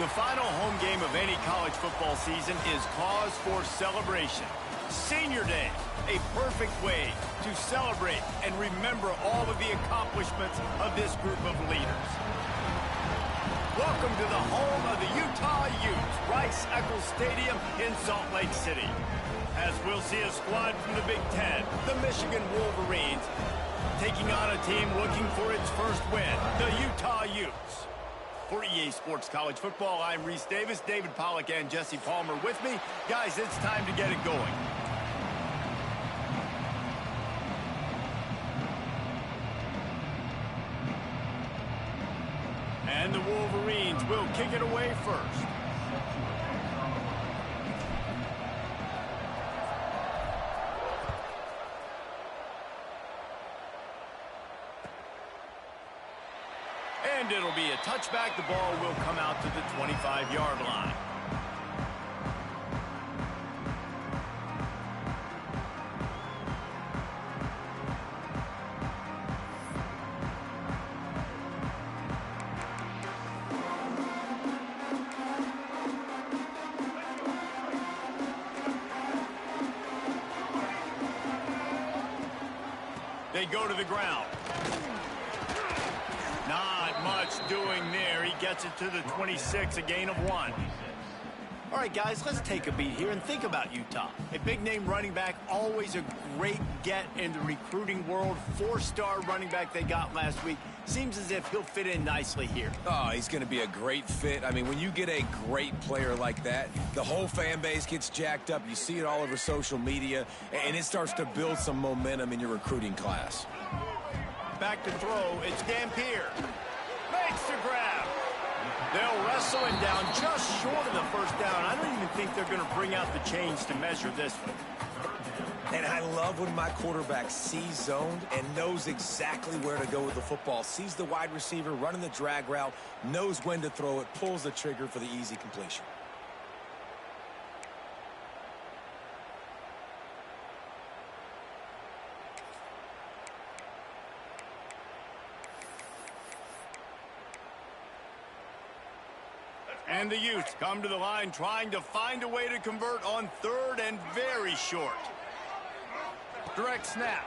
The final home game of any college football season is cause for celebration. Senior Day, a perfect way to celebrate and remember all of the accomplishments of this group of leaders. Welcome to the home of the Utah Utes, Rice-Eccles Stadium in Salt Lake City. As we'll see a squad from the Big Ten, the Michigan Wolverines, taking on a team looking for its first win, the Utah Utes. For EA Sports College Football, I'm Reese Davis, David Pollack, and Jesse Palmer with me. Guys, it's time to get it going. And the Wolverines will kick it away first. And it'll be a touchback. The ball will come out to the 25-yard line. They go to the ground. Not much doing there. He gets it to the 26, a gain of 1. All right, guys, let's take a beat here and think about Utah. A big-name running back, always a great get in the recruiting world. 4-star running back they got last week. Seems as if he'll fit in nicely here. Oh, he's going to be a great fit. I mean, when you get a great player like that, the whole fan base gets jacked up. You see it all over social media, and it starts to build some momentum in your recruiting class. Back to throw. It's Dampier. Makes the grab. They'll wrestle him down just short of the first down. I don't even think they're going to bring out the chains to measure this one. And I love when my quarterback sees zoned and knows exactly where to go with the football. Sees the wide receiver running the drag route, knows when to throw it, pulls the trigger for the easy completion. And the Utes come to the line trying to find a way to convert on third and very short. Direct snap.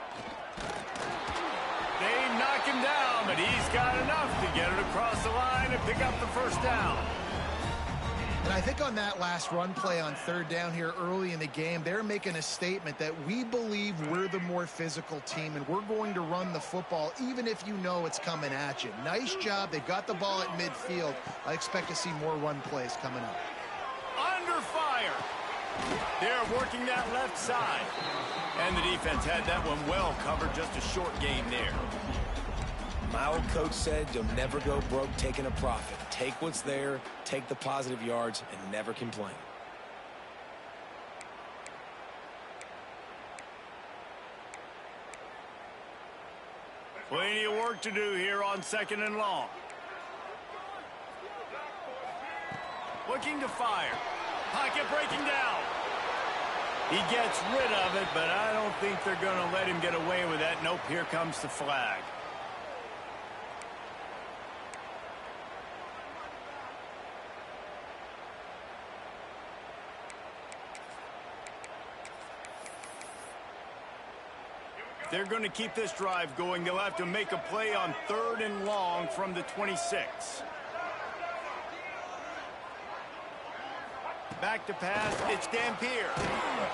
They knock him down, but he's got enough to get it across the line and pick up the first down. And I think on that last run play on third down here early in the game, they're making a statement that we believe we're the more physical team and we're going to run the football even if you know it's coming at you. Nice job. They've got the ball at midfield. I expect to see more run plays coming up. Under fire. They're working that left side. And the defense had that one well covered. Just a short gain there. My old coach said you'll never go broke taking a profit. Take what's there, take the positive yards, and never complain. Plenty of work to do here on second and long. Looking to fire. Pocket breaking down. He gets rid of it, but I don't think they're going to let him get away with that. Nope, here comes the flag. They're going to keep this drive going. They'll have to make a play on third and long from the 26. Back to pass. It's Dampier.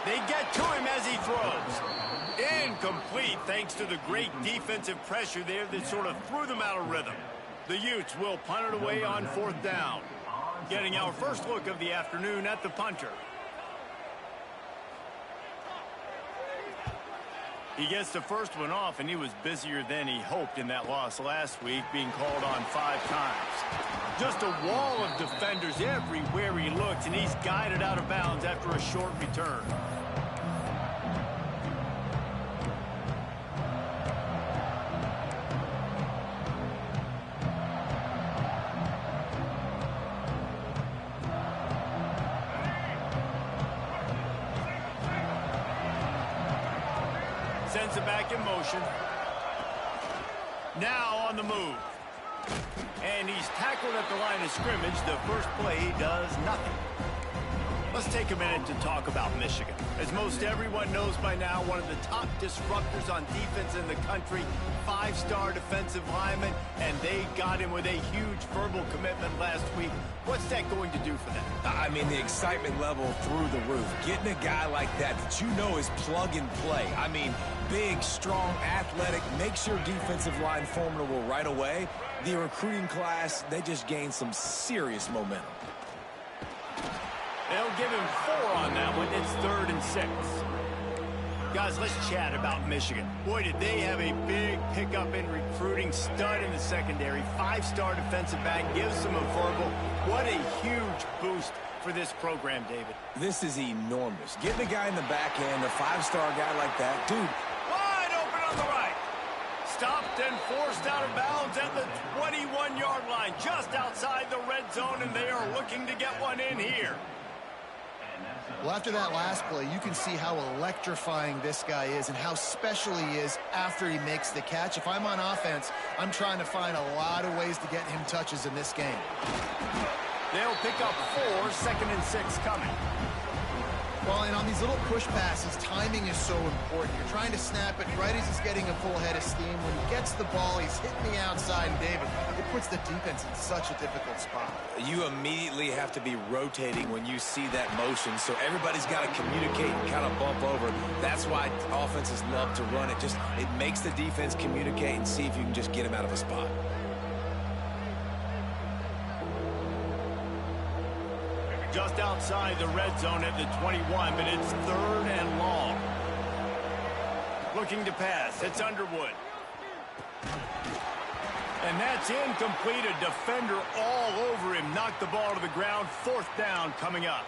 They get to him as he throws. Incomplete thanks to the great defensive pressure there that sort of threw them out of rhythm. The Utes will punt it away on fourth down. Getting our first look of the afternoon at the punter. He gets the first one off, and he was busier than he hoped in that loss last week, being called on 5 times. Just a wall of defenders everywhere he looks, and he's guided out of bounds after a short return. Sends it back in motion. Now on the move. And he's tackled at the line of scrimmage. The first play does nothing. Let's take a minute to talk about Michigan. As most everyone knows by now, one of the top disruptors on defense in the country, 5-star defensive lineman, and they got him with a huge verbal commitment last week. What's that going to do for them? I mean, the excitement level through the roof. Getting a guy like that you know is plug and play. I mean, big, strong, athletic, makes your defensive line formidable right away. The recruiting class, they just gained some serious momentum. They'll give him 4 on that one. It's 3rd and 6. Guys, let's chat about Michigan. Boy, did they have a big pickup in recruiting. Stud in the secondary. 5-star defensive back. Gives them a verbal. What a huge boost for this program, David. This is enormous. Getting a guy in the back end, a 5-star guy like that, dude. Wide open on the right. Stopped and forced out of bounds at the 21-yard line. Just outside the red zone, and they are looking to get one in here. Well, after that last play, you can see how electrifying this guy is and how special he is after he makes the catch. If I'm on offense, I'm trying to find a lot of ways to get him touches in this game. They'll pick up 4, 2nd and 6 coming. Well, and on these little push passes, timing is so important. You're trying to snap it right as he's getting a full head of steam. When he gets the ball, he's hitting the outside, and David, it puts the defense in such a difficult spot. You immediately have to be rotating when you see that motion, so everybody's got to communicate and kind of bump over. That's why offenses love to run it. It makes the defense communicate and see if you can just get him out of a spot. Just outside the red zone at the 21, but it's 3rd and long. Looking to pass. It's Underwood. And that's incomplete. A defender all over him. Knocked the ball to the ground. 4th down coming up.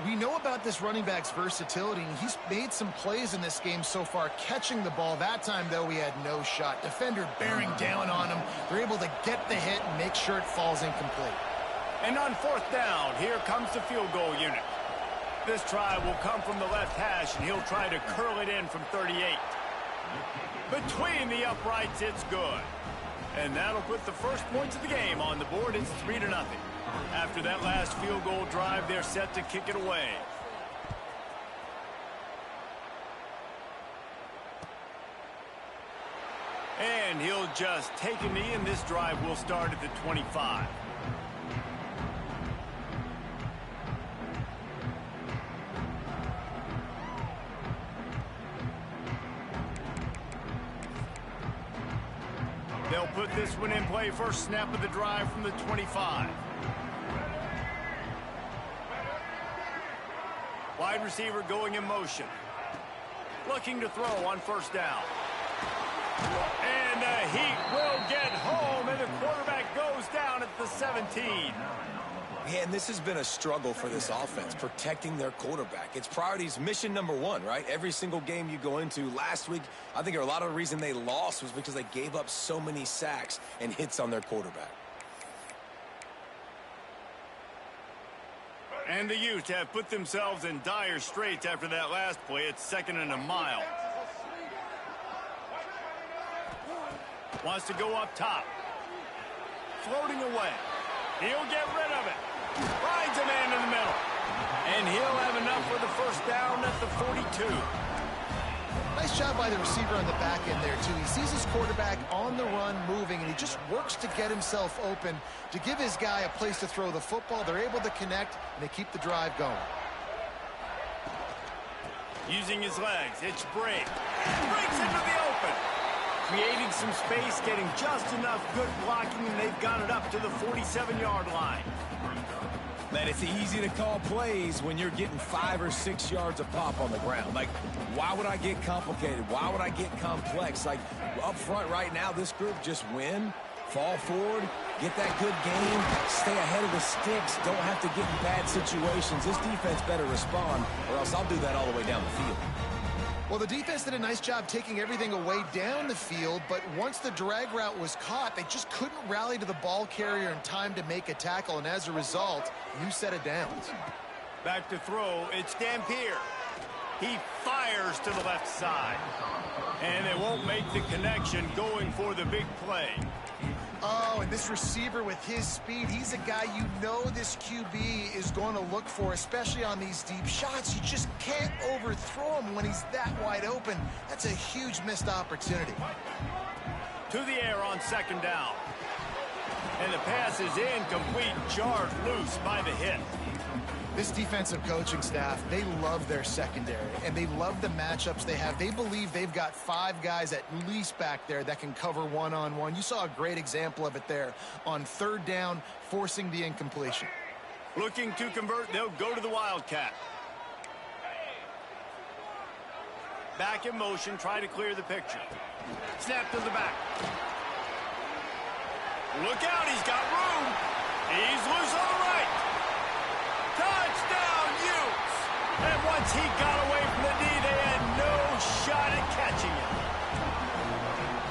We know about this running back's versatility, and he's made some plays in this game so far, catching the ball. That time, though, he had no shot. Defender bearing down on him. They're able to get the hit and make sure it falls incomplete. And on 4th down, here comes the field goal unit. This try will come from the left hash, and he'll try to curl it in from 38. Between the uprights, it's good. And that'll put the first points of the game on the board. It's 3-0. After that last field goal drive, they're set to kick it away. And he'll just take a knee, and this drive will start at the 25. They'll put this one in play. First snap of the drive from the 25. Wide receiver going in motion. Looking to throw on 1st down. And the Heat will get home, and the quarterback goes down at the 17. Man, this has been a struggle for this offense, protecting their quarterback. It's priorities, mission number 1, right? Every single game you go into. Last week, I think a lot of the reason they lost was because they gave up so many sacks and hits on their quarterback. And the Utes have put themselves in dire straits after that last play. It's 2nd and a mile. Wants to go up top. Floating away. He'll get rid of it. Finds a man in the middle. And he'll have enough for the 1st down at the 42. Nice job by the receiver on the back end there, too. He sees his quarterback on the run moving, and he just works to get himself open to give his guy a place to throw the football. They're able to connect, and they keep the drive going. Using his legs, it's Brake. Breaks into the open. Creating some space, getting just enough good blocking, and they've got it up to the 47-yard line. Man, it's easy to call plays when you're getting 5 or 6 yards of pop on the ground. Like, why would I get complicated? Why would I get complex? Like, up front right now, this group just win, fall forward, get that good game, stay ahead of the sticks, don't have to get in bad situations. This defense better respond, or else I'll do that all the way down the field. Well, the defense did a nice job taking everything away down the field, but once the drag route was caught, they just couldn't rally to the ball carrier in time to make a tackle, and as a result, new set of downs. Back to throw, it's Dampier. He fires to the left side. And they won't make the connection going for the big play. Oh, and this receiver with his speed, he's a guy you know this QB is going to look for, especially on these deep shots. You just can't overthrow him when he's that wide open. That's a huge missed opportunity. To the air on second down. And the pass is incomplete, jarred loose by the hit. This defensive coaching staff, they love their secondary, and they love the matchups they have. They believe they've got 5 guys at least back there that can cover one-on-one. You saw a great example of it there on third down, forcing the incompletion. Looking to convert, they'll go to the Wildcat. Back in motion, try to clear the picture. Snap to the back. Look out, he's got room. He's loose on the right. Touchdown, Utes! And once he got away from the knee, they had no shot at catching him.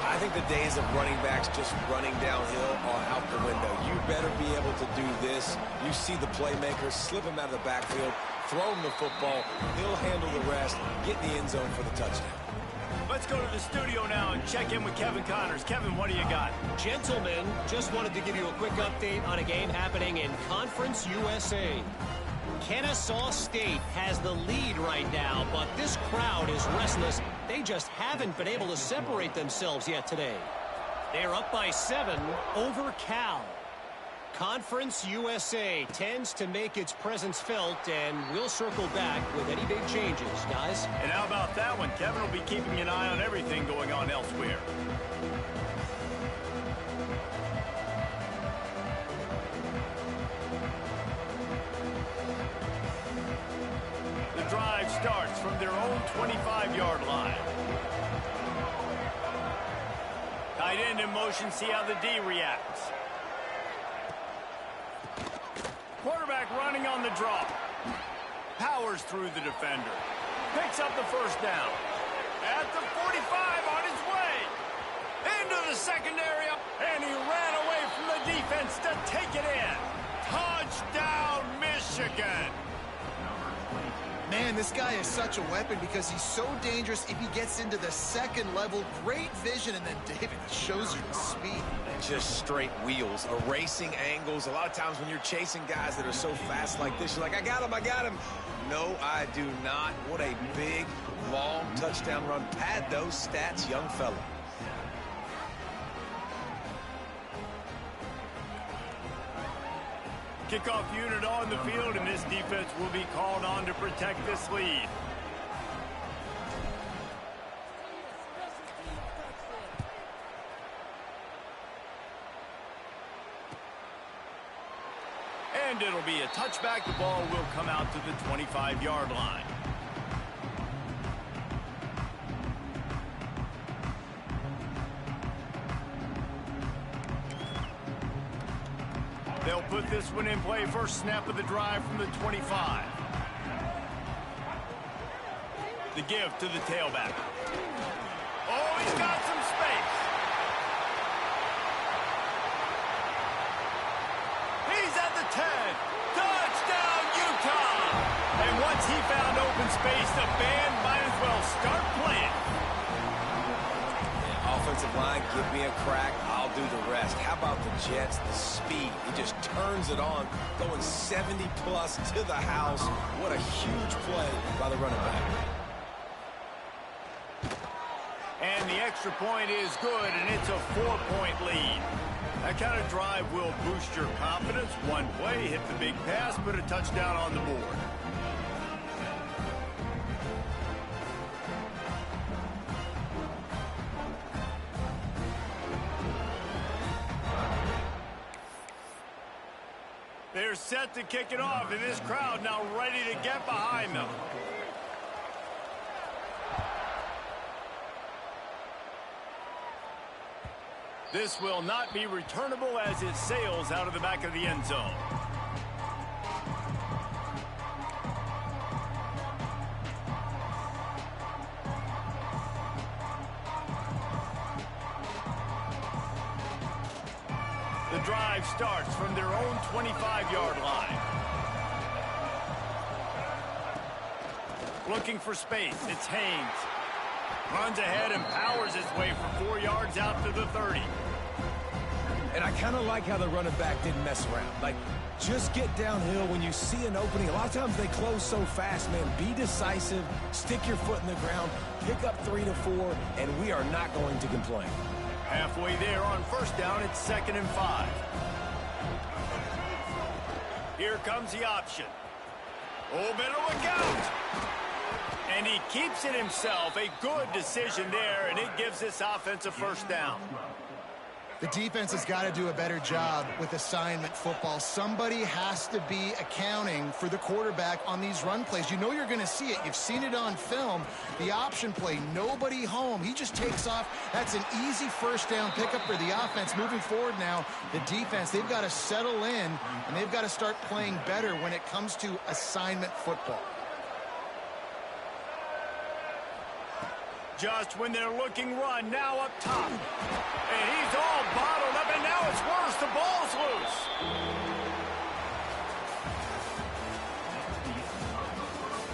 I think the days of running backs just running downhill are out the window. You better be able to do this. You see the playmaker, slip him out of the backfield, throw him the football. He'll handle the rest, get in the end zone for the touchdown. Let's go to the studio now and check in with Kevin Connors. Kevin, what do you got? Gentlemen, just wanted to give you a quick update on a game happening in Conference USA. Kennesaw State has the lead right now, but this crowd is restless. They just haven't been able to separate themselves yet today. They're up by 7 over Cal. Conference USA tends to make its presence felt, and we'll circle back with any big changes, guys. And how about that one? Kevin will be keeping an eye on everything going on elsewhere. The drive starts from their own 25-yard line. Tight end in motion, see how the D reacts. Quarterback running on the draw. Powers through the defender. Picks up the first down. At the 45 on his way. Into the secondary. And he ran away from the defense to take it in. Touchdown, Michigan. Man, this guy is such a weapon because he's so dangerous if he gets into the second level. Great vision, and then David shows you the speed. Just straight wheels, erasing angles. A lot of times when you're chasing guys that are so fast like this, you're like, I got him, I got him. No, I do not. What a big, long touchdown run. Pad those stats, young fella. Kickoff unit on the field, and this defense will be called on to protect this lead. And it'll be a touchback. The ball will come out to the 25-yard line. They'll put this one in play. First snap of the drive from the 25. The give to the tailback. Oh, he's got some space. He's at the 10. Touchdown, Utah. And once he found open space, the band might as well start playing. Offensive line, give me a crack, I'll do the rest. How about the Jets, the speed? He just turns it on, going 70-plus to the house. What a huge play by the running back. And the extra point is good, and it's a 4-point lead. That kind of drive will boost your confidence. One play, hit the big pass, put a touchdown on the board. They're set to kick it off, and this crowd now ready to get behind them. This will not be returnable as it sails out of the back of the end zone. The drive starts from their own 25-yard line. Looking for space, it's Haynes. Runs ahead and powers his way for 4 yards out to the 30. And I kind of like how the running back didn't mess around. Like, just get downhill when you see an opening. A lot of times they close so fast, man. Be decisive, stick your foot in the ground, pick up 3 to 4, and we are not going to complain. Halfway there on first down, it's 2nd and 5. Here comes the option. Oh, better look out. And he keeps it himself. A good decision there, and it gives this offense a first down. The defense has got to do a better job with assignment football. Somebody has to be accounting for the quarterback on these run plays. You know you're going to see it. You've seen it on film. The option play, nobody home. He just takes off. That's an easy first down pickup for the offense. Moving forward now, the defense, they've got to settle in, and they've got to start playing better when it comes to assignment football. Just when they're looking run, now up top. And he's all bottled up, and now it's worse. The ball's loose.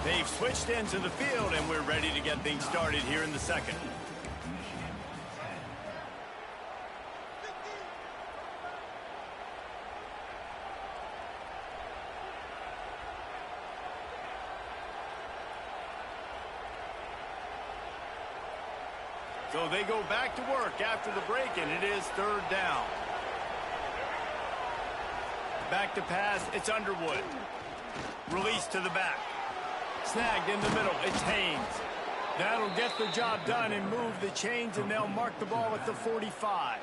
They've switched into the field, and we're ready to get things started here in the second. So they go back to work after the break, and it is 3rd down. Back to pass, it's Underwood. Release to the back. Snagged in the middle, it's Haynes. That'll get the job done and move the chains, and they'll mark the ball at the 45.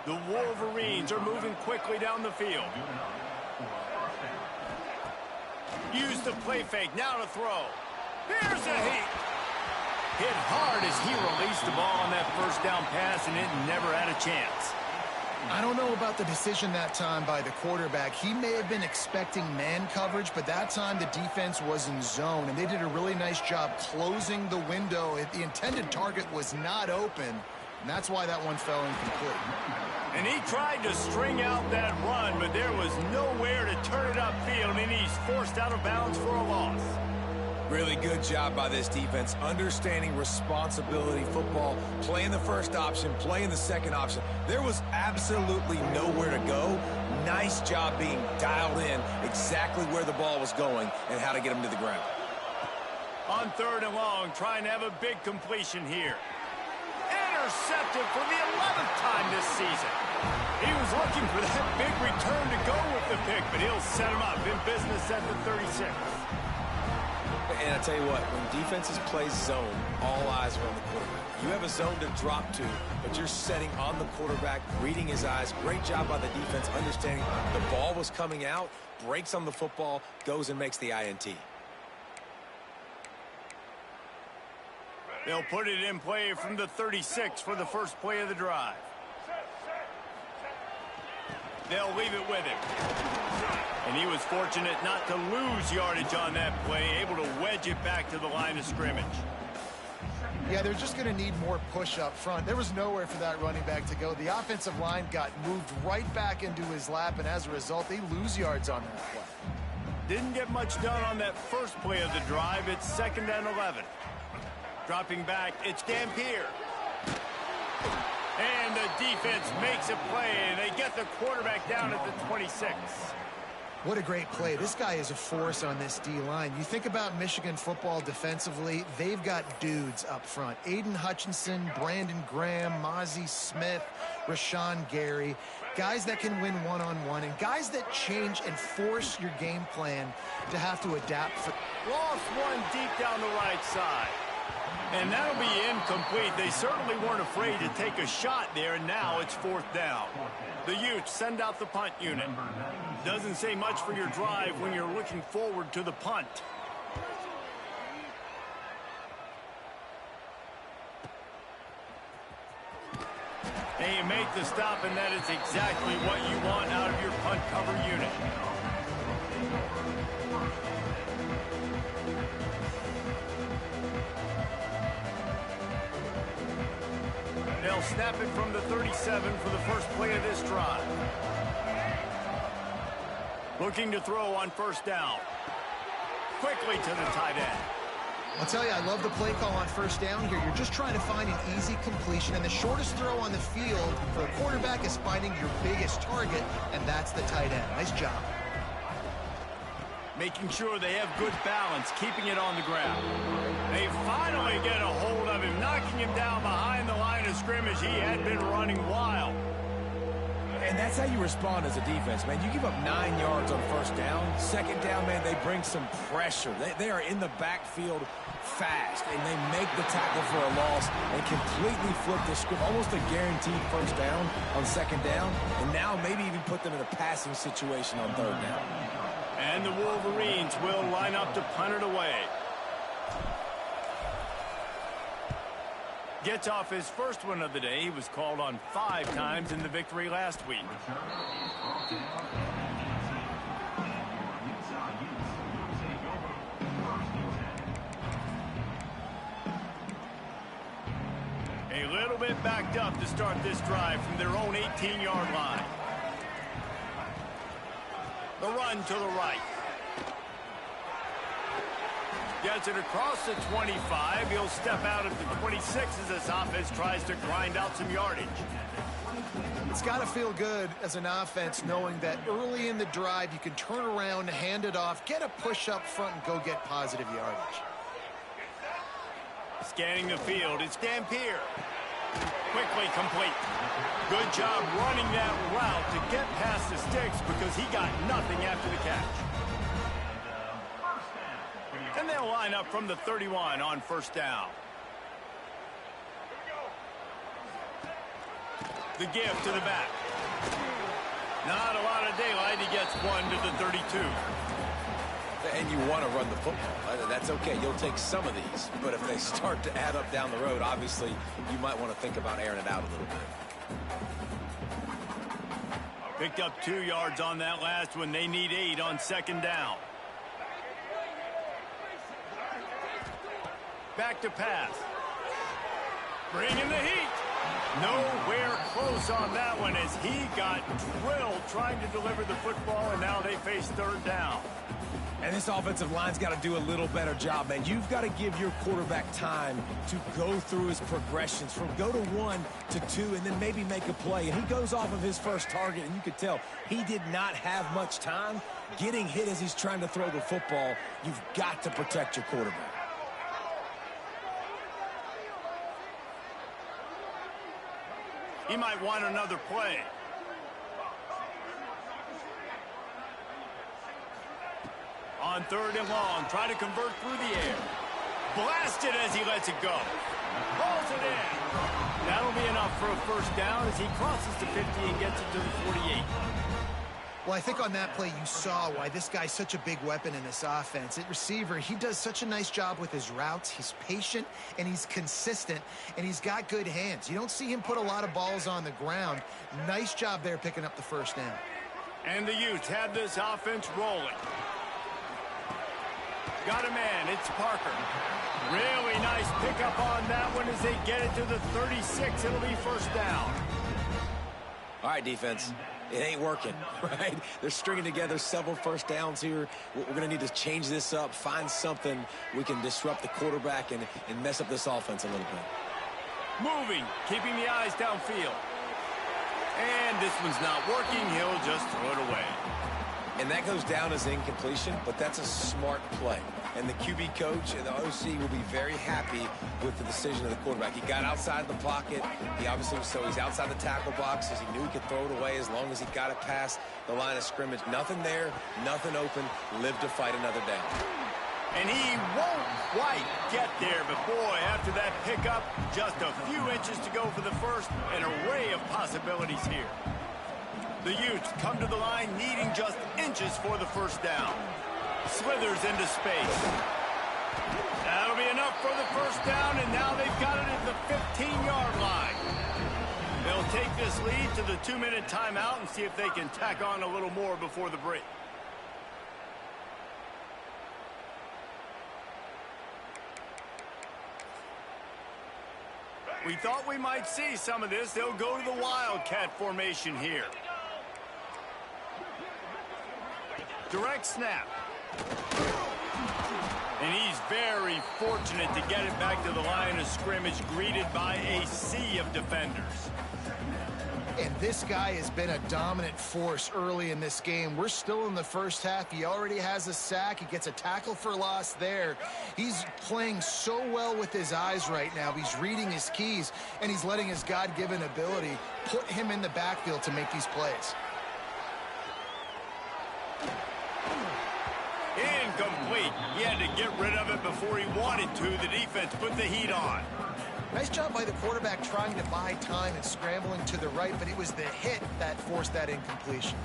The Wolverines are moving quickly down the field. Use the play fake, now to throw. Here's a heat. Hit hard as he released the ball on that first down pass, and it never had a chance. I don't know about the decision that time by the quarterback. He may have been expecting man coverage, but that time the defense was in zone, and they did a really nice job closing the window. The intended target was not open, and that's why that one fell incomplete. And he tried to string out that run, but there was nowhere to turn it upfield, and he's forced out of bounds for a loss. Really good job by this defense, understanding responsibility football, playing the first option, playing the second option. There was absolutely nowhere to go. Nice job being dialed in exactly where the ball was going and how to get him to the ground. On 3rd and long, trying to have a big completion here. Intercepted for the 11th time this season. He was looking for that big return to go with the pick, but he'll set him up in business at the 36. And I tell you what, when defenses play zone, all eyes are on the quarterback. You have a zone to drop to, but you're setting on the quarterback, reading his eyes. Great job by the defense, understanding the ball was coming out, breaks on the football, goes and makes the INT. They'll put it in play from the 36 for the first play of the drive. They'll leave it with him. And he was fortunate not to lose yardage on that play, able to wedge it back to the line of scrimmage. Yeah, they're just going to need more push up front. There was nowhere for that running back to go. The offensive line got moved right back into his lap, and as a result, they lose yards on that play. Didn't get much done on that first play of the drive. It's 2nd and 11. Dropping back, it's Dampier. And the defense makes a play, and they get the quarterback down at the 26. What a great play. This guy is a force on this D-line. You think about Michigan football defensively, they've got dudes up front. Aiden Hutchinson, Brandon Graham, Mozzie Smith, Rashawn Gary. Guys that can win one-on-one and guys that change and force your game plan to have to adapt. Lost one deep down the right side. And that'll be incomplete. They certainly weren't afraid to take a shot there, and now it's 4th down. The Utes send out the punt unit. Doesn't say much for your drive when you're looking forward to the punt. And you make the stop, and that is exactly what you want out of your punt cover unit. They'll snap it from the 37 for the first play of this drive. Looking to throw on first down. Quickly to the tight end. I'll tell you, I love the play call on first down here. You're just trying to find an easy completion, and the shortest throw on the field for a quarterback is finding your biggest target, and that's the tight end. Nice job. Making sure they have good balance, keeping it on the ground. They finally get a hold of him, knocking him down behind the line of scrimmage. He had been running wild. And that's how you respond as a defense, man. You give up 9 yards on first down. Second down, man, they bring some pressure. They are in the backfield fast, and they make the tackle for a loss and completely flip the script. Almost a guaranteed first down on second down, and now maybe even put them in a passing situation on third down. And the Wolverines will line up to punt it away. Gets off his first one of the day. He was called on 5 times in the victory last week. A little bit backed up to start this drive from their own 18-yard line. The run to the right. Gets it across the 25. He'll step out at the 26 as this offense tries to grind out some yardage. It's got to feel good as an offense knowing that early in the drive you can turn around, hand it off, get a push up front, and go get positive yardage. Scanning the field, it's Dampier. Quickly complete. Good job running that route to get past the sticks because he got nothing after the catch. And they'll line up from the 31 on first down. The give to the back. Not a lot of daylight. He gets one to the 32. And you want to run the football. That's okay. You'll take some of these. But if they start to add up down the road, obviously, you might want to think about airing it out a little bit. Picked up 2 yards on that last one. They need 8 on second down. Back to pass. Bringing the heat. Nowhere close on that one as he got drilled trying to deliver the football, and now they face third down. And this offensive line's got to do a little better job, man. You've got to give your quarterback time to go through his progressions from go to 1 to 2 and then maybe make a play. And he goes off of his first target, and you could tell he did not have much time getting hit as he's trying to throw the football. You've got to protect your quarterback. He might want another play. On third and long, try to convert through the air. Blasted as he lets it go. Pulls it in. That'll be enough for a first down as he crosses the 50 and gets it to the 48. Well, I think on that play you saw why this guy's such a big weapon in this offense. At receiver, he does such a nice job with his routes. He's patient, and he's consistent, and he's got good hands. You don't see him put a lot of balls on the ground. Nice job there picking up the first down. And the Utes have this offense rolling. Got a man. It's Parker. Really nice pickup on that one as they get it to the 36. It'll be first down. All right, defense. It ain't working, right? They're stringing together several first downs here. We're going to need to change this up, find something we can disrupt the quarterback and mess up this offense a little bit. Moving, keeping the eyes downfield. And this one's not working. He'll just throw it away. And that goes down as incompletion, but that's a smart play. And the QB coach and the OC will be very happy with the decision of the quarterback. He got outside the pocket. He obviously, so he's outside the tackle box as he knew he could throw it away as long as he got it past the line of scrimmage. Nothing there, nothing open. Live to fight another down. And he won't quite get there, but boy, after that pickup, just a few inches to go for the first. An array of possibilities here. The Utes come to the line needing just inches for the first down. Slithers into space. That'll be enough for the first down, and now they've got it at the 15-yard line. They'll take this lead to the 2-minute timeout and see if they can tack on a little more before the break. We thought we might see some of this. They'll go to the Wildcat formation here. Direct snap. And he's very fortunate to get it back to the line of scrimmage, greeted by a sea of defenders. And this guy has been a dominant force early in this game. We're still in the first half. He already has a sack. He gets a tackle for loss there. He's playing so well with his eyes right now. He's reading his keys, and he's letting his God-given ability put him in the backfield to make these plays. Incomplete. He had to get rid of it before he wanted to. The defense put the heat on. Nice job by the quarterback trying to buy time and scrambling to the right, but it was the hit that forced that incompletion.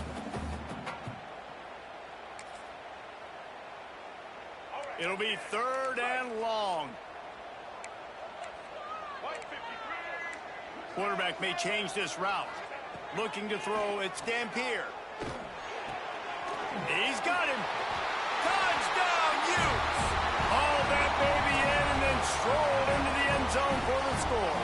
It'll be 3rd and long. Quarterback may change this route. Looking to throw, it's Dampier. He's got him. Touchdown, Utes! Haul that baby in and then strolled into the end zone for the score.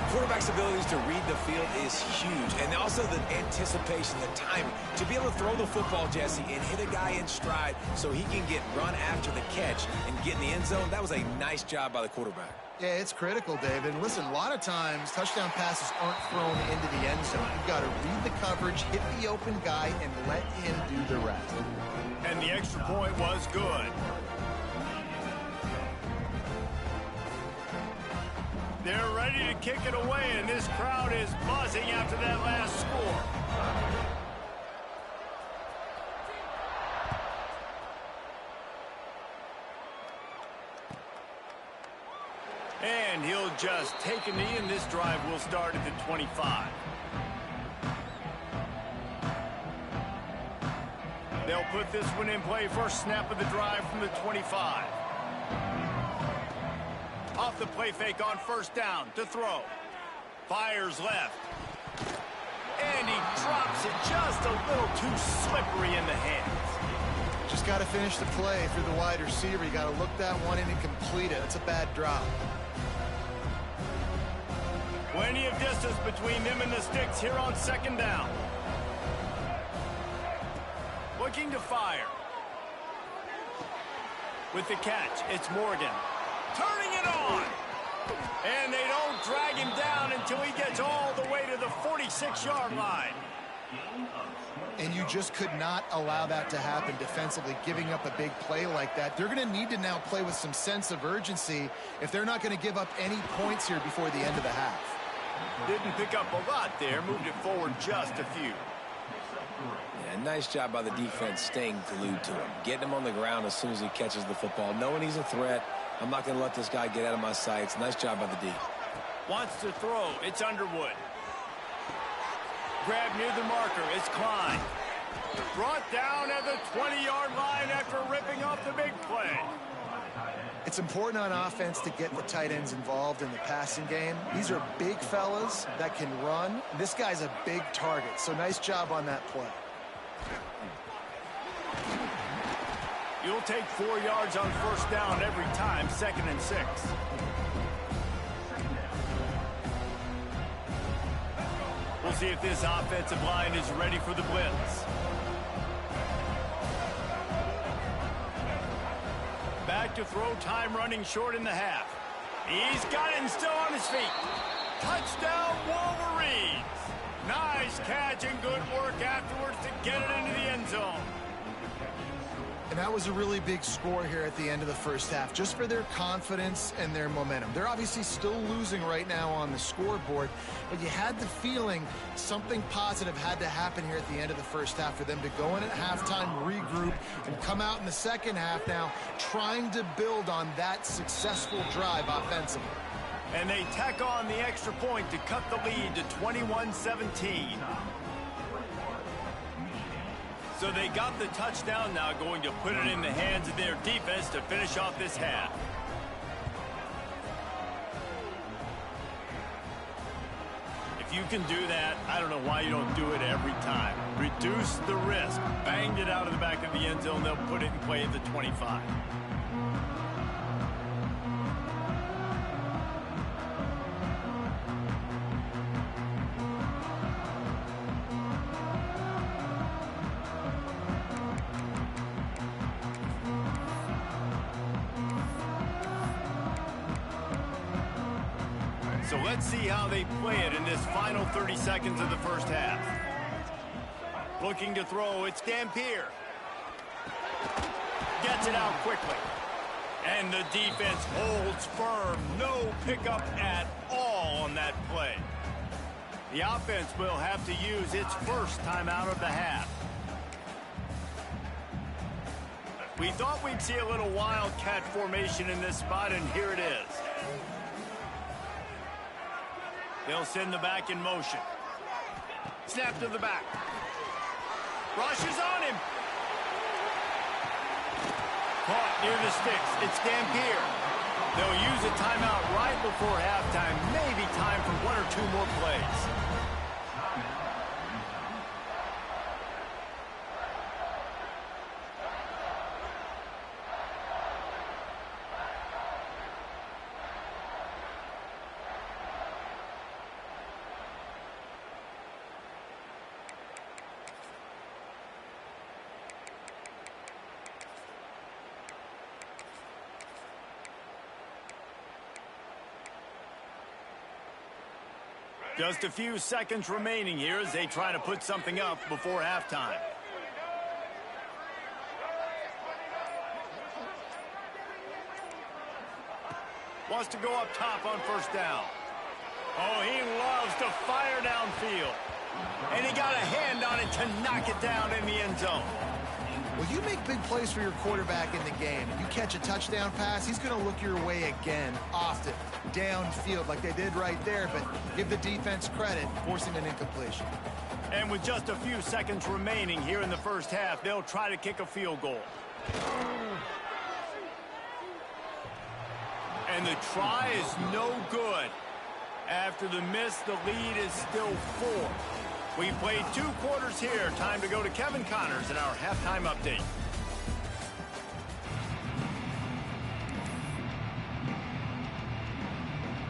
Quarterback's abilities to read the field is huge, and also the anticipation, the timing. To be able to throw the football, Jesse, and hit a guy in stride so he can get run after the catch and get in the end zone, that was a nice job by the quarterback. Yeah, it's critical, David. And listen, a lot of times touchdown passes aren't thrown into the end zone. You've got to read the coverage, hit the open guy, and let him do the rest. And the extra point was good. They're ready to kick it away, and this crowd is buzzing after that last score. And he'll just take a knee, and this drive will start at the 25. They'll put this one in play. First snap of the drive from the 25. Off the play fake on 1st down to throw. Fires left. And he drops it just a little too slippery in the hands. Just got to finish the play through the wide receiver. You got to look that one in and complete it. It's a bad drop. Plenty of distance between them and the sticks here on 2nd down. Looking to fire. With the catch, it's Morgan. Turning it on. And they don't drag him down until he gets all the way to the 46-yard line. And you just could not allow that to happen defensively, giving up a big play like that. They're going to need to now play with some sense of urgency if they're not going to give up any points here before the end of the half. Didn't pick up a lot there, moved it forward just a few. Yeah, nice job by the defense staying glued to him, getting him on the ground as soon as he catches the football, knowing he's a threat. I'm not going to let this guy get out of my sights. Nice job by the D. Wants to throw. It's Underwood. Grab near the marker. It's Klein. Brought down at the 20-yard line after ripping off the big play. It's important on offense to get the tight ends involved in the passing game. These are big fellas that can run. This guy's a big target, so nice job on that play. You'll take 4 yards on 1st down every time, 2nd and 6. We'll see if this offensive line is ready for the blitz. Back to throw, time running short in the half. He's got it and still on his feet. Touchdown, Wolverines. Nice catch and good work afterwards to get it into the end zone. And that was a really big score here at the end of the first half, just for their confidence and their momentum. They're obviously still losing right now on the scoreboard, but you had the feeling something positive had to happen here at the end of the first half for them to go in at halftime, regroup, and come out in the second half now trying to build on that successful drive offensively. And they tack on the extra point to cut the lead to 21-17. So they got the touchdown, now going to put it in the hands of their defense to finish off this half. If you can do that, I don't know why you don't do it every time. Reduce the risk. Banged it out of the back of the end zone. They'll put it in play at the 25. So let's see how they play it in this final 30 seconds of the first half. Looking to throw, it's Ncaa. Gets it out quickly. And the defense holds firm. No pickup at all on that play. The offense will have to use its first timeout of the half. We thought we'd see a little wildcat formation in this spot, and here it is. They'll send the back in motion. Snap to the back. Rushes on him. Caught near the sticks. It's Ncaa. They'll use a timeout right before halftime. Maybe time for one or two more plays. Just a few seconds remaining here as they try to put something up before halftime. Wants to go up top on first down. Oh, he loves to fire downfield. And he got a hand on it to knock it down in the end zone. Well, you make big plays for your quarterback in the game. You catch a touchdown pass, he's going to look your way again, often, downfield like they did right there, but give the defense credit, forcing an incompletion. And with just a few seconds remaining here in the first half, they'll try to kick a field goal. And the try is no good. After the miss, the lead is still 4. We played 2 quarters here. Time to go to Kevin Connors in our halftime update.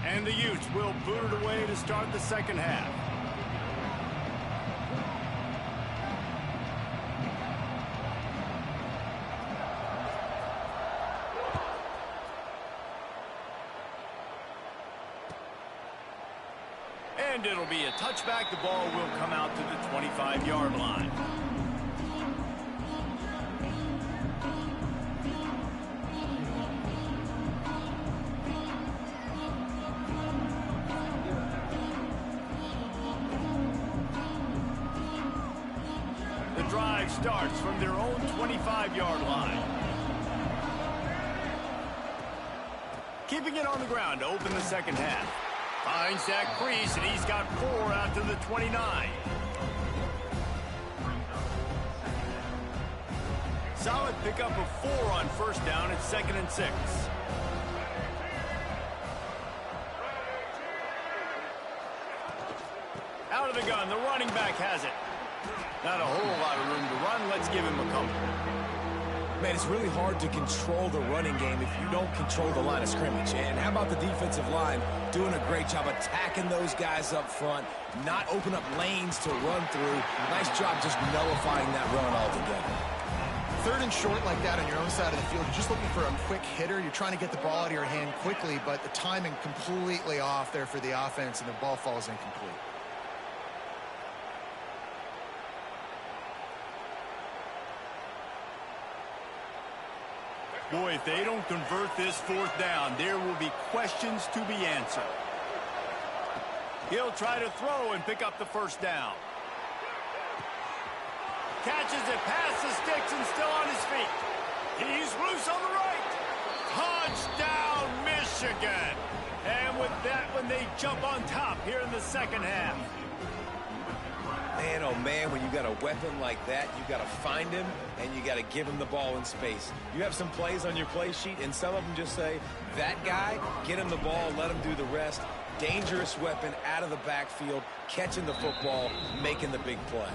And the Utes will boot it away to start the second half. And it'll be a touchback. The ball will come out to the 25-yard line. The drive starts from their own 25-yard line. Keeping it on the ground to open the second half. Finds that crease, and he's got 4 out to the 29. Solid pickup of 4 on first down. It's 2nd and 6. Out of the gun, the running back has it. Not a whole lot of room to run. Let's give him a couple. Man, it's really hard to control the running game if you don't control the line of scrimmage. And how about the defensive line doing a great job attacking those guys up front, not open up lanes to run through. Nice job just nullifying that run altogether. 3rd and short like that on your own side of the field, you're just looking for a quick hitter. You're trying to get the ball out of your hand quickly, but the timing completely off there for the offense, and the ball falls incomplete. Boy, if they don't convert this 4th down, there will be questions to be answered. He'll try to throw and pick up the first down. Catches it past the sticks and still on his feet. He's loose on the right. Touchdown, Michigan. And with that one, they jump on top here in the second half. Man, oh man, when you got a weapon like that, you got to find him and you got to give him the ball in space. You have some plays on your play sheet, and some of them just say, that guy, get him the ball, let him do the rest. Dangerous weapon out of the backfield, catching the football, making the big play.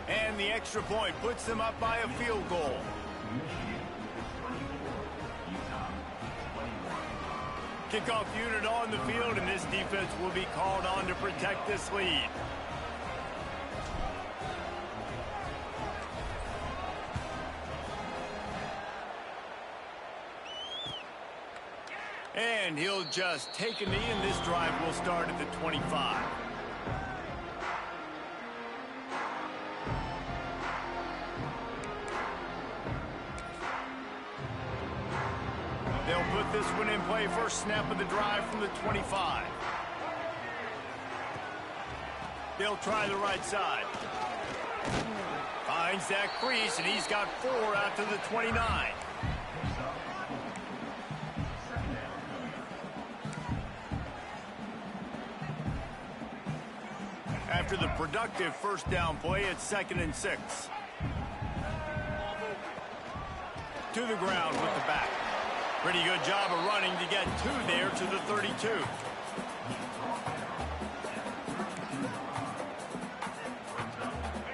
And the extra point puts them up by a field goal. Kickoff unit on the field, and this defense will be called on to protect this lead. And he'll just take a knee, and this drive will start at the 25. They'll put this one in play. First snap of the drive from the 25. They'll try the right side. Finds that crease, and he's got 4 out to the 29. After the productive first down play, it's 2nd and 6. To the ground with the back. Pretty good job of running to get 2 there to the 32.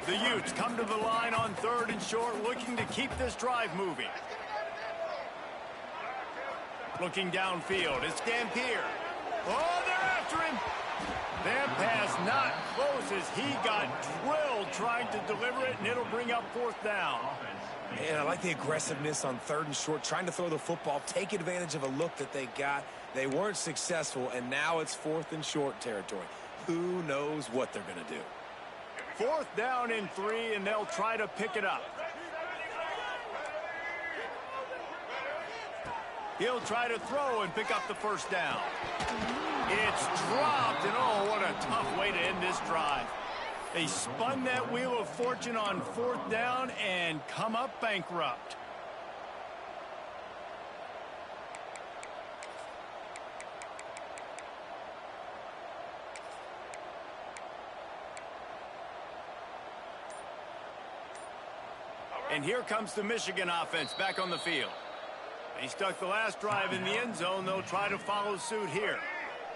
The Utes come to the line on 3rd and short, looking to keep this drive moving. Looking downfield, it's Dampier. Oh, they're after him. That pass not close as he got drilled trying to deliver it, and it'll bring up 4th down. And I like the aggressiveness on 3rd and short, trying to throw the football, take advantage of a look that they got. They weren't successful, and now it's 4th and short territory. Who knows what they're going to do? 4th down and 3, and they'll try to pick it up. He'll try to throw and pick up the first down. It's dropped, and oh, what a tough way to end this drive. They spun that wheel of fortune on 4th down and come up bankrupt. And here comes the Michigan offense back on the field. They stuck the last drive in the end zone. They'll try to follow suit here.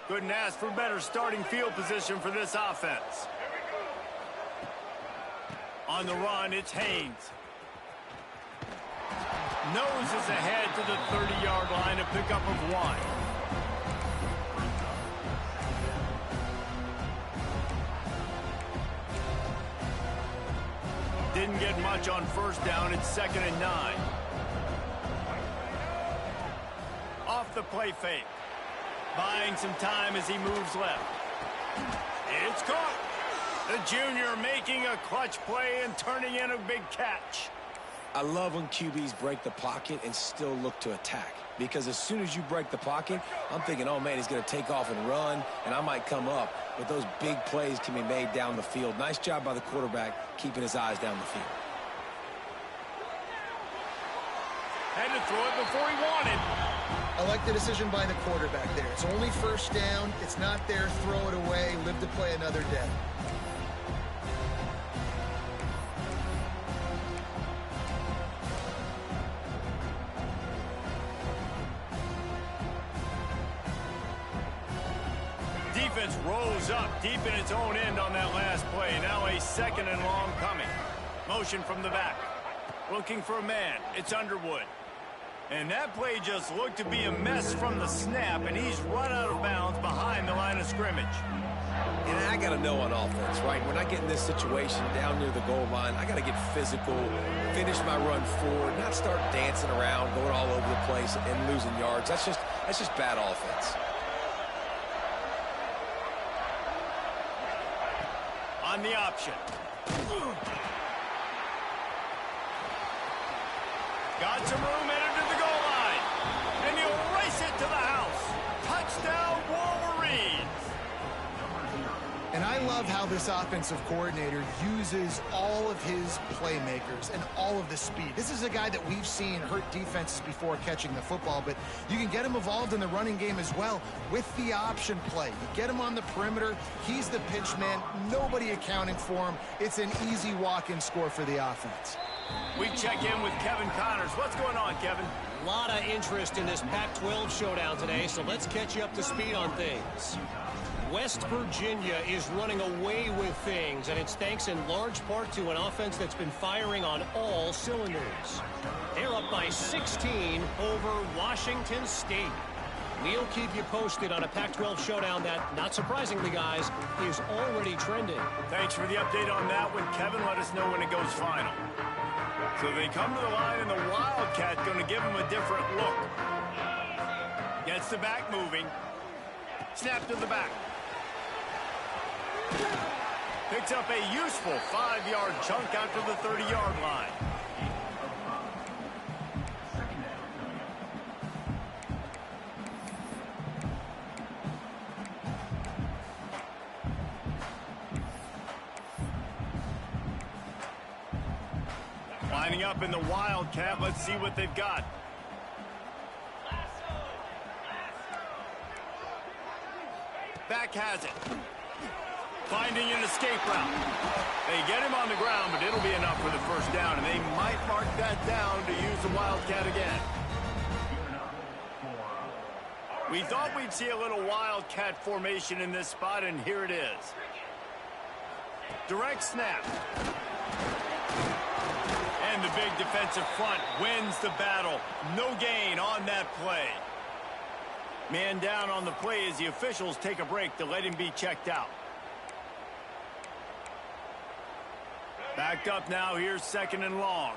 Couldn't ask for better starting field position for this offense. On the run, it's Haynes. Noses ahead to the 30-yard line, a pickup of 1. Didn't get much on first down. It's 2nd and 9. Off the play fake. Buying some time as he moves left. It's caught. The junior making a clutch play and turning in a big catch. I love when QBs break the pocket and still look to attack. Because as soon as you break the pocket, I'm thinking, oh, man, he's going to take off and run, and I might come up. But those big plays can be made down the field. Nice job by the quarterback keeping his eyes down the field. Had to throw it before he wanted. I like the decision by the quarterback there. It's only first down. It's not there. Throw it away. Live to play another day. Defense rose up deep in its own end on that last play. Now a 2nd and long coming. Motion from the back. Looking for a man. It's Underwood. And that play just looked to be a mess from the snap, and he's run out of bounds behind the line of scrimmage. And I got to know on offense, right? When I get in this situation down near the goal line, I got to get physical, finish my run forward, not start dancing around, going all over the place and losing yards. That's just bad offense. On the option. Got some room, entered to the goal line. And he'll race it to the house. Touchdown, Wolverines. And I love how this offensive coordinator uses all of his playmakers and all of the speed. This is a guy that we've seen hurt defenses before catching the football, but you can get him involved in the running game as well with the option play. You get him on the perimeter. He's the pinch man. Nobody accounting for him. It's an easy walk-in score for the offense. We check in with Kevin Connors. What's going on, Kevin? A lot of interest in this Pac-12 showdown today, so let's catch you up to speed on things. West Virginia is running away with things, and it's thanks in large part to an offense that's been firing on all cylinders. They're up by 16 over Washington State. We'll keep you posted on a Pac-12 showdown that, not surprisingly, guys, is already trending. Thanks for the update on that one, Kevin. Let us know when it goes final. So they come to the line, and the Wildcat going to give them a different look. Gets the back moving. Snap to the back. Picks up a useful 5-yard chunk out to the 30-yard line. Lining up in the Wildcat. Let's see what they've got. Back has it. Finding an escape route. They get him on the ground, but it'll be enough for the first down, and they might mark that down to use the Wildcat again. We thought we'd see a little Wildcat formation in this spot, and here it is. Direct snap. And the big defensive front wins the battle. No gain on that play. Man down on the play as the officials take a break to let him be checked out. Backed up now. Here's 2nd and long.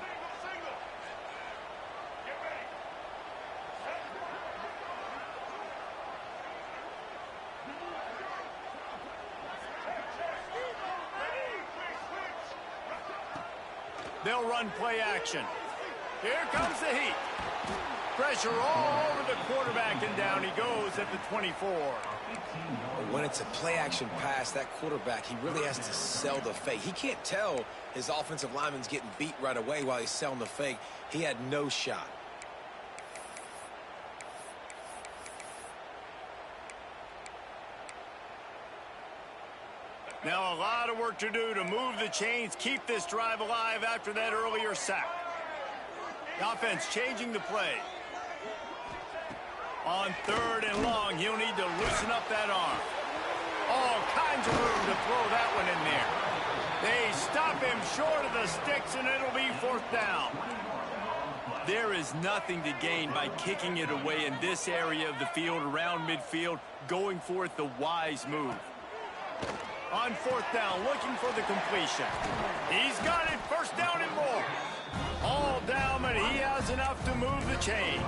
They'll run play action. Here comes the heat. Pressure all over the quarterback, and down he goes at the 24. When it's a play-action pass, that quarterback, he really has to sell the fake. He can't tell his offensive lineman's getting beat right away while he's selling the fake. He had no shot. Now a lot of work to do to move the chains, keep this drive alive after that earlier sack. The offense changing the play. On 3rd and long, he'll need to loosen up that arm. All kinds of room to throw that one in there. They stop him short of the sticks, and it'll be 4th down. There is nothing to gain by kicking it away in this area of the field around midfield, going for it the wise move. On 4th down, looking for the completion. He's got it, 1st down and more. All down, but he has enough to move the chains.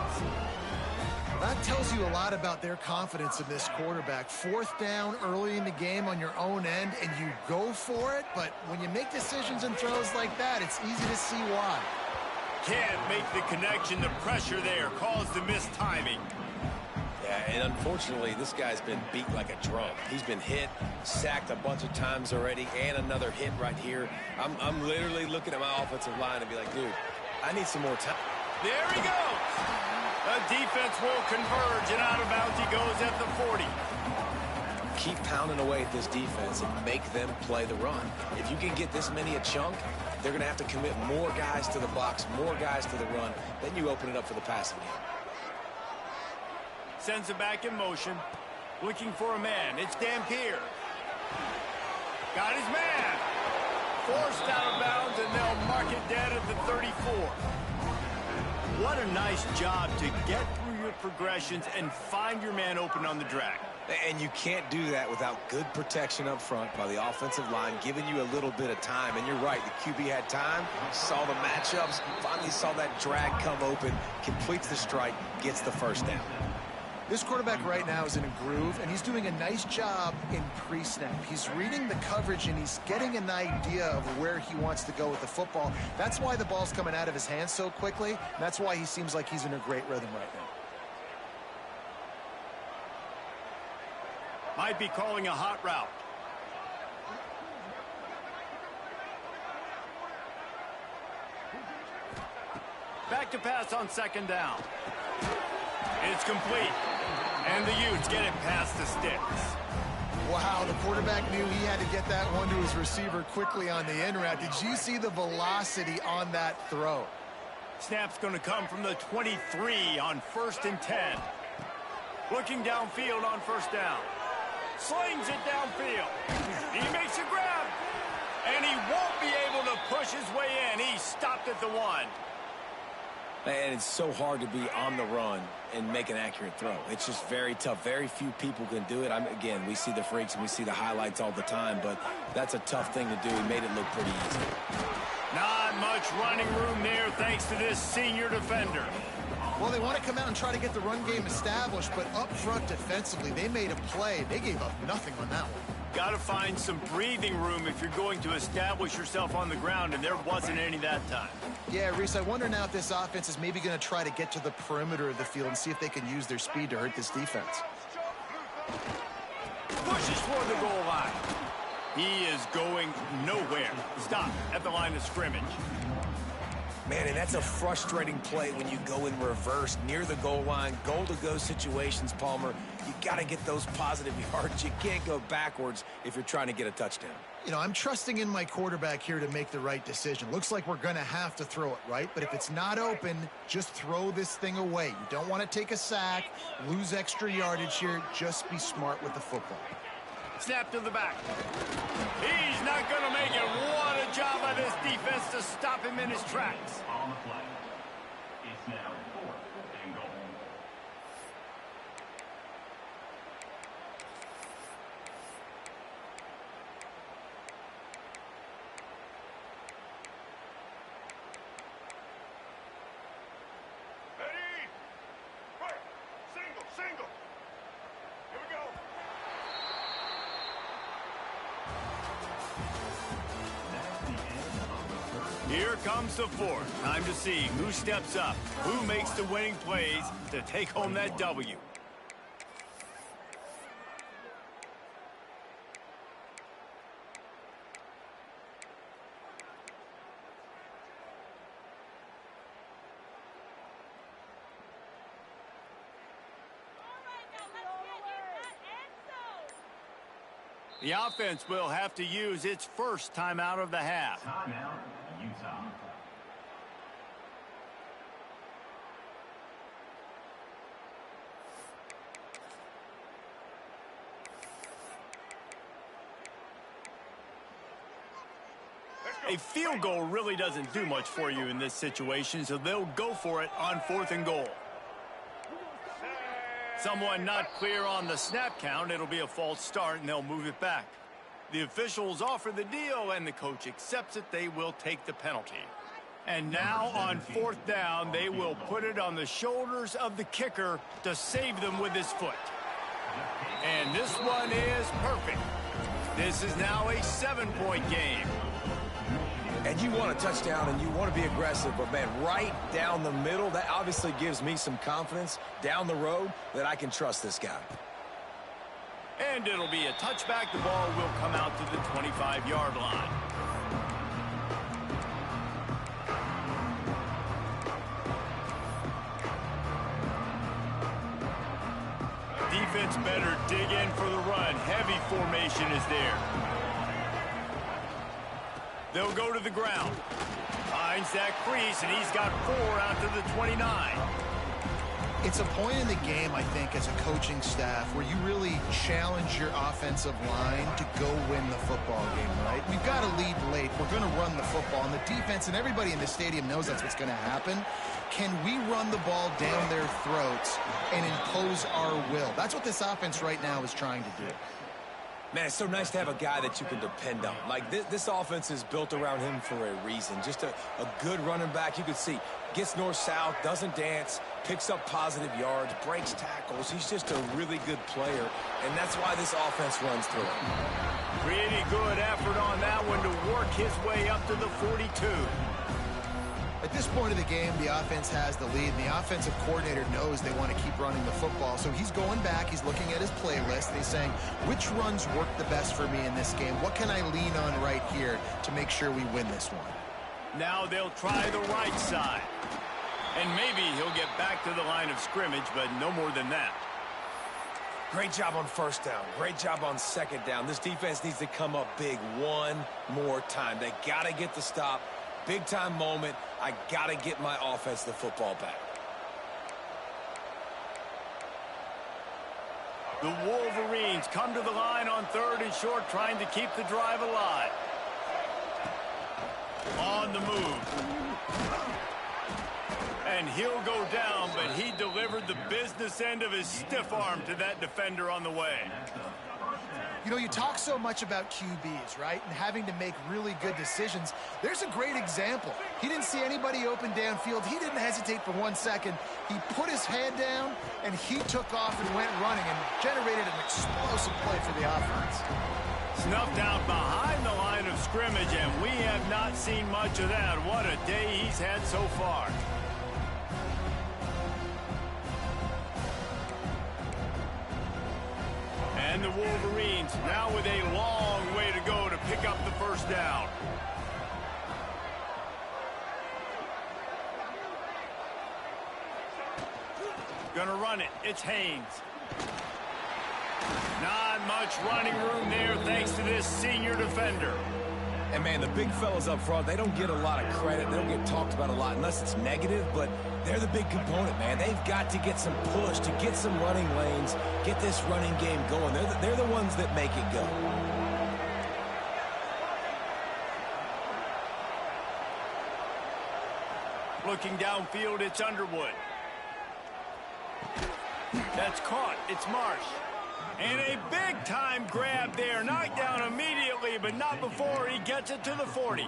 That tells you a lot about their confidence in this quarterback. 4th down early in the game on your own end, and you go for it, but when you make decisions and throws like that, it's easy to see why. Can't make the connection. The pressure there caused the missed timing. Yeah, and unfortunately, this guy's been beat like a drum. He's been hit, sacked a bunch of times already, and another hit right here. I'm literally looking at my offensive line and be like, dude, I need some more time. There he goes. The defense will converge, and out of bounds he goes at the 40. Keep pounding away at this defense and make them play the run. If you can get this many a chunk, they're going to have to commit more guys to the box, more guys to the run. Then you open it up for the passing game. Sends it back in motion. Looking for a man. It's Dampier. Got his man. Forced out of bounds, and they'll mark it dead at the 34. What a nice job to get through your progressions and find your man open on the drag. And you can't do that without good protection up front by the offensive line, giving you a little bit of time. And you're right, the QB had time, saw the matchups, finally saw that drag come open, completes the strike, gets the 1st down. This quarterback right now is in a groove, and he's doing a nice job in pre-snap. He's reading the coverage, and he's getting an idea of where he wants to go with the football. That's why the ball's coming out of his hands so quickly, and that's why he seems like he's in a great rhythm right now. Might be calling a hot route. Back to pass on 2nd down. It's complete. And the Utes get it past the sticks. Wow, the quarterback knew he had to get that one to his receiver quickly on the in route. Did you see the velocity on that throw? Snap's going to come from the 23 on 1st and 10. Looking downfield on 1st down. Slings it downfield. He makes a grab. And he won't be able to push his way in. He stopped at the 1. And it's so hard to be on the run and make an accurate throw. It's just very tough. Very few people can do it. Again, we see the freaks and we see the highlights all the time, but that's a tough thing to do. He made it look pretty easy. Not much running room there thanks to this senior defender. Well, they want to come out and try to get the run game established, but up front defensively, they made a play. They gave up nothing on that one. Got to find some breathing room if you're going to establish yourself on the ground, and there wasn't any that time. Yeah, Reese, I wonder now if this offense is maybe going to try to get to the perimeter of the field and see if they can use their speed to hurt this defense. Pushes for the goal line. He is going nowhere. Stop at the line of scrimmage. Man, and that's a frustrating play when you go in reverse near the goal line. Goal-to-go situations, Palmer. You got to get those positive yards. You can't go backwards if you're trying to get a touchdown. You know, I'm trusting in my quarterback here to make the right decision. Looks like we're going to have to throw it, right? But if it's not open, just throw this thing away. You don't want to take a sack, lose extra yardage here. Just be smart with the football. Snap to the back. He's not going to make it. What a job by this defense to stop him in his tracks. On the play. It's now 4th and goal. Ready? Right. Single. Here we go. Here comes the 4th. Time to see who steps up, who makes the winning plays to take home that W. The offense will have to use its first timeout of the half. Timeout, Utah. A field goal really doesn't do much for you in this situation, so they'll go for it on 4th and goal. Someone not clear on the snap count. It'll be a false start, and they'll move it back. The officials offer the deal, and the coach accepts it. They will take the penalty. And now on 4th down, they will put it on the shoulders of the kicker to save them with his foot. And this one is perfect. This is now a 7-point game. And you want a touchdown and you want to be aggressive, but man, right down the middle, that obviously gives me some confidence down the road that I can trust this guy. And it'll be a touchback. The ball will come out to the 25-yard line. Defense better dig in for the run. Heavy formation is there. They'll go to the ground. Finds that crease, and he's got 4 out to the 29. It's a point in the game, I think, as a coaching staff where you really challenge your offensive line to go win the football game, right? We've got to lead late. We're going to run the football, and the defense and everybody in the stadium knows that's what's going to happen. Can we run the ball down their throats and impose our will? That's what this offense right now is trying to do. Man, it's so nice to have a guy that you can depend on. Like, this offense is built around him for a reason. Just a good running back. You can see, gets north-south, doesn't dance, picks up positive yards, breaks tackles. He's just a really good player, and that's why this offense runs through him. Pretty good effort on that one to work his way up to the 42. At this point of the game, the offense has the lead, and the offensive coordinator knows they want to keep running the football. So he's going back, he's looking at his playlist, and he's saying, which runs work the best for me in this game? What can I lean on right here to make sure we win this one? Now they'll try the right side. And maybe he'll get back to the line of scrimmage, but no more than that. Great job on 1st down. Great job on 2nd down. This defense needs to come up big one more time. They got to get the stop. Big-time moment. I got to get my offense the football back. The Wolverines come to the line on 3rd and short, trying to keep the drive alive. On the move. And he'll go down, but he delivered the business end of his stiff arm to that defender on the way. You know, you talk so much about QBs, right, and having to make really good decisions. There's a great example. He didn't see anybody open downfield. He didn't hesitate for 1 second. He put his head down, and he took off and went running and generated an explosive play for the offense. Snuffed out behind the line of scrimmage, and we have not seen much of that. What a day he's had so far. And the Wolverines now with a long way to go to pick up the first down. Gonna run it. It's Haynes. Not much running room there thanks to this senior defender. And, man, the big fellas up front, they don't get a lot of credit. They don't get talked about a lot unless it's negative, but they're the big component, man. They've got to get some push, to get some running lanes, get this running game going. They're the ones that make it go. Looking downfield, it's Underwood. That's caught. It's Marsh. And a big-time grab there. Knocked down immediately, but not before he gets it to the 40.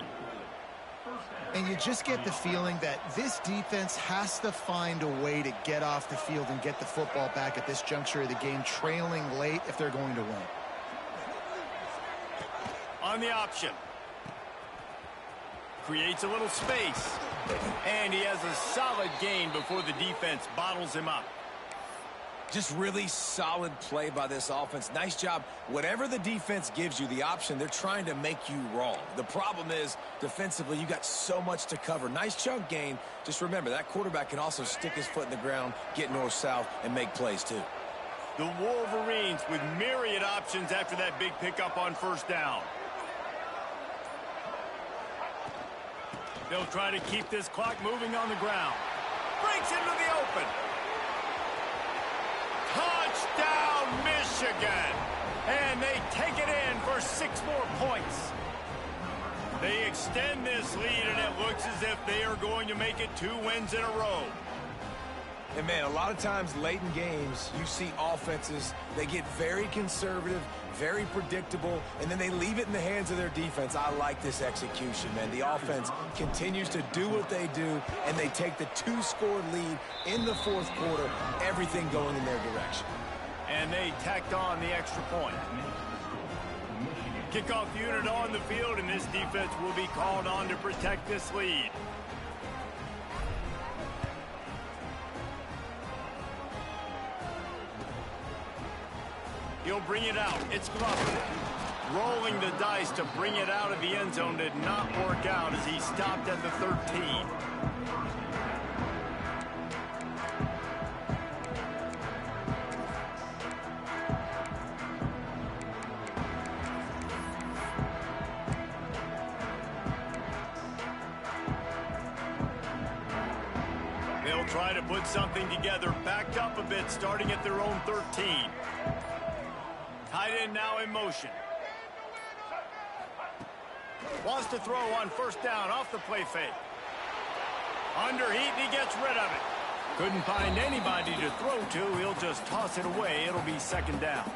And you just get the feeling that this defense has to find a way to get off the field and get the football back at this juncture of the game, trailing late if they're going to win. On the option. Creates a little space. And he has a solid gain before the defense bottles him up. Just really solid play by this offense. Nice job. Whatever the defense gives you, the option, they're trying to make you wrong. The problem is, defensively, you got so much to cover. Nice chunk gain. Just remember, that quarterback can also stick his foot in the ground, get north-south, and make plays, too. The Wolverines with myriad options after that big pickup on first down. They'll try to keep this clock moving on the ground. Breaks into the open. Touchdown, Michigan! And they take it in for 6 more points. They extend this lead, and it looks as if they are going to make it 2 wins in a row. And, man, a lot of times late in games, you see offenses, they get very conservative, very predictable, and then they leave it in the hands of their defense. I like this execution, man. The offense continues to do what they do, and they take the 2-score lead in the 4th quarter, everything going in their direction. And they tacked on the extra point. Kickoff unit on the field, and this defense will be called on to protect this lead. He'll bring it out. It's Glover. Rolling the dice to bring it out of the end zone did not work out as he stopped at the 13. They'll try to put something together, backed up a bit, starting at their own 13. Tight end now in motion. Wants to throw on first down off the play fake. Under heat, and he gets rid of it. Couldn't find anybody to throw to. He'll just toss it away. It'll be 2nd down.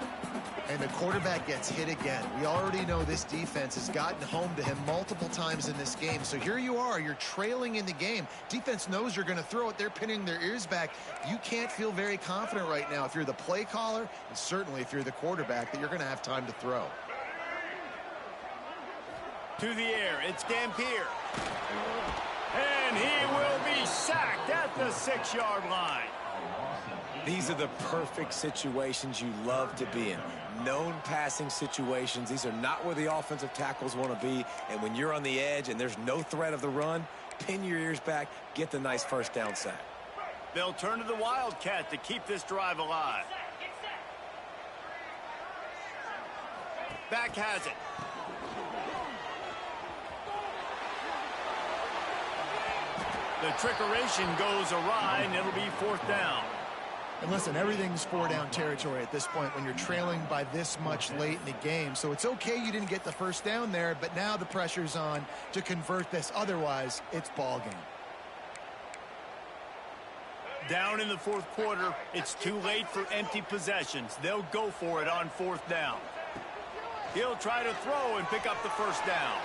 And the quarterback gets hit again. We already know this defense has gotten home to him multiple times in this game. So here you are. You're trailing in the game. Defense knows you're going to throw it. They're pinning their ears back. You can't feel very confident right now if you're the play caller, and certainly if you're the quarterback, that you're going to have time to throw. To the air. It's Dampier. And he will be sacked at the 6-yard line. These are the perfect situations you love to be in. Known passing situations. These are not where the offensive tackles want to be. And when you're on the edge and there's no threat of the run, pin your ears back, get the nice first down sack. They'll turn to the Wildcat to keep this drive alive. Back has it. The trickeration goes awry, and it'll be 4th down. And listen, everything's 4-down territory at this point when you're trailing by this much late in the game. So it's okay you didn't get the first down there, but now the pressure's on to convert this. Otherwise, it's ball game. Down in the fourth quarter, it's too late for empty possessions. They'll go for it on fourth down. He'll try to throw and pick up the first down.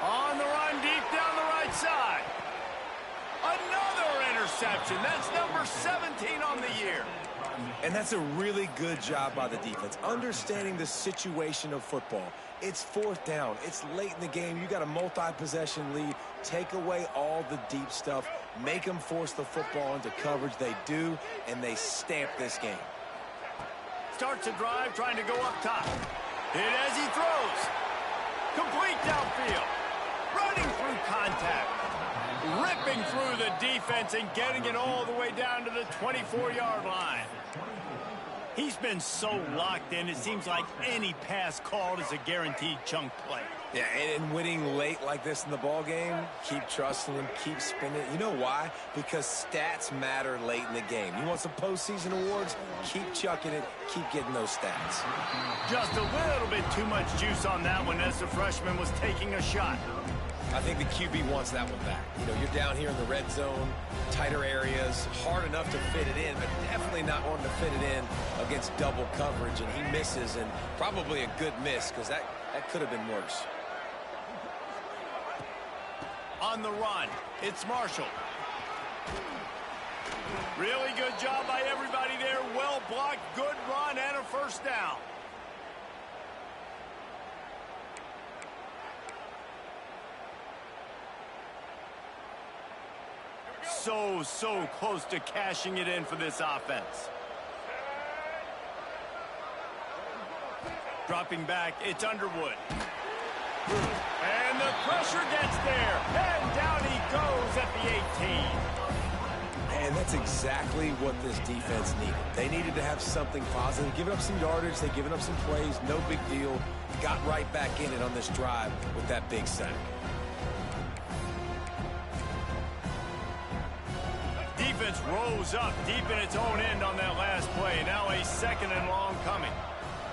On the run, deep down the right side. Another interception. That's number 17 on the year. And that's a really good job by the defense, understanding the situation of football. It's fourth down. It's late in the game. You got a multi-possession lead. Take away all the deep stuff. Make them force the football into coverage. They do, and they stamp this game. Starts a drive trying to go up top. Hit as he throws. Complete downfield. Running through contact. Ripping through the defense and getting it all the way down to the 24-yard line. He's been so locked in, it seems like any pass called is a guaranteed chunk play. Yeah, and winning late like this in the ball game, keep trusting him, keep spinning. You know why? Because stats matter late in the game. You want some postseason awards? Keep chucking it, keep getting those stats. Just a little bit too much juice on that one as the freshman was taking a shot. I think the QB wants that one back. You know, you're down here in the red zone, tighter areas, hard enough to fit it in, but definitely not wanting to fit it in against double coverage, and he misses, and probably a good miss because that could have been worse. On the run, it's Marshall. Really good job by everybody there. Well blocked, good run, and a first down. So close to cashing it in for this offense. Dropping back, it's Underwood. And the pressure gets there. And down he goes at the 18. And that's exactly what this defense needed. They needed to have something positive. Giving up some yardage, they've given up some plays, no big deal. Got right back in it on this drive with that big sack. Defense rose up deep in its own end on that last play. Now a second and long coming.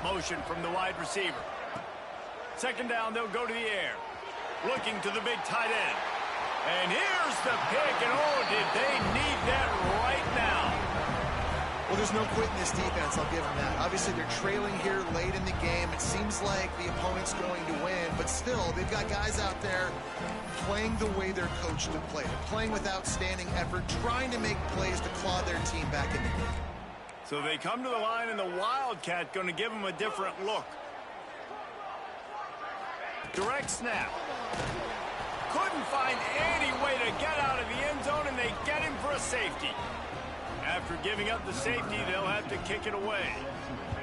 Motion from the wide receiver. Second down, they'll go to the air. Looking to the big tight end. And here's the pick, and oh, did they need that right now. Well, there's no quit in this defense, I'll give them that. Obviously, they're trailing here late in the game. It seems like the opponent's going to win, but still, they've got guys out there playing the way they're coached to play. They're playing with outstanding effort, trying to make plays to claw their team back in the game. So they come to the line, and the Wildcat going to give them a different look. Direct snap. Couldn't find any way to get out of the end zone, and they get him for a safety. After giving up the safety, they'll have to kick it away.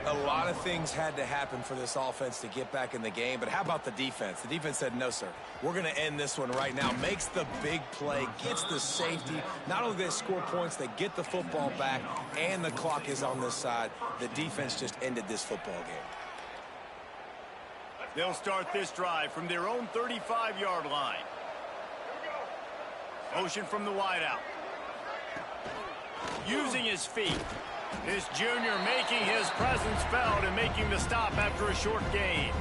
A lot of things had to happen for this offense to get back in the game, but how about the defense? The defense said, no, sir. We're going to end this one right now. Makes the big play, gets the safety. Not only do they score points, they get the football back, and the clock is on this side. The defense just ended this football game. They'll start this drive from their own 35-yard line. Motion from the wideout. Using his feet. This junior making his presence felt and making the stop after a short gain.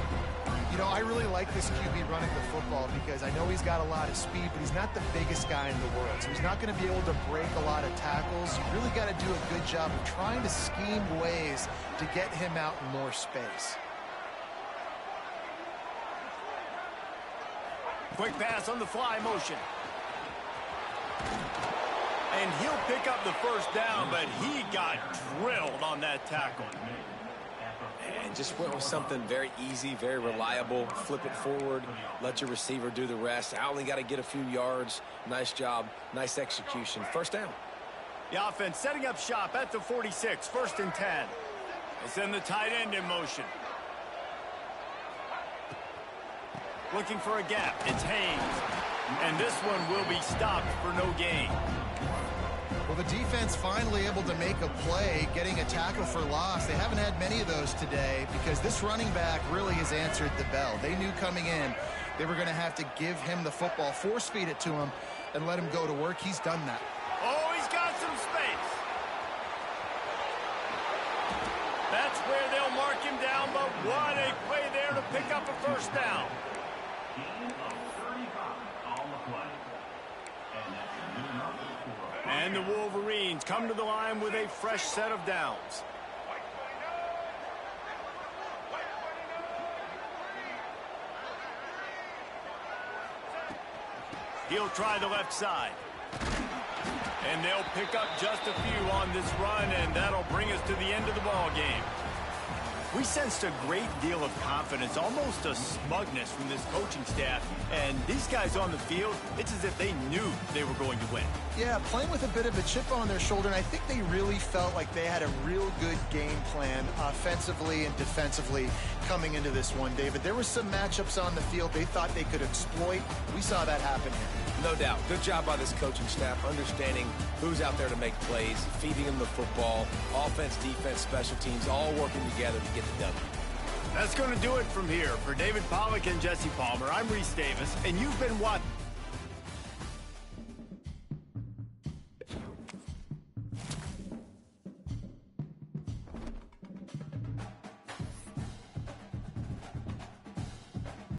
You know, I really like this QB running the football because I know he's got a lot of speed, but he's not the biggest guy in the world. So he's not going to be able to break a lot of tackles. You really got to do a good job of trying to scheme ways to get him out in more space. Quick pass on the fly motion. And he'll pick up the first down, but he got drilled on that tackle. And just went with something very easy, very reliable. Flip it forward, let your receiver do the rest. I only got to get a few yards. Nice job, nice execution. First down. The offense setting up shop at the 46, 1st and 10. They send the tight end in motion. Looking for a gap, it's Haynes. And this one will be stopped for no gain. Well, the defense finally able to make a play, getting a tackle for loss. They haven't had many of those today because this running back really has answered the bell. They knew coming in they were going to have to give him the football, force feed it to him, and let him go to work. He's done that. Oh, he's got some space. That's where they'll mark him down, but what a play there to pick up a first down. And the Wolverines come to the line with a fresh set of downs. He'll try the left side. And they'll pick up just a few on this run, and that'll bring us to the end of the ball game. We sensed a great deal of confidence, almost a smugness from this coaching staff. And these guys on the field, it's as if they knew they were going to win. Yeah, playing with a bit of a chip on their shoulder, and I think they really felt like they had a real good game plan offensively and defensively coming into this one, David. There were some matchups on the field they thought they could exploit. We saw that happen here. No doubt. Good job by this coaching staff, understanding who's out there to make plays, feeding them the football, offense, defense, special teams, all working together to get the W. That's going to do it from here. For David Pollack and Jesse Palmer, I'm Reese Davis, and you've been watching.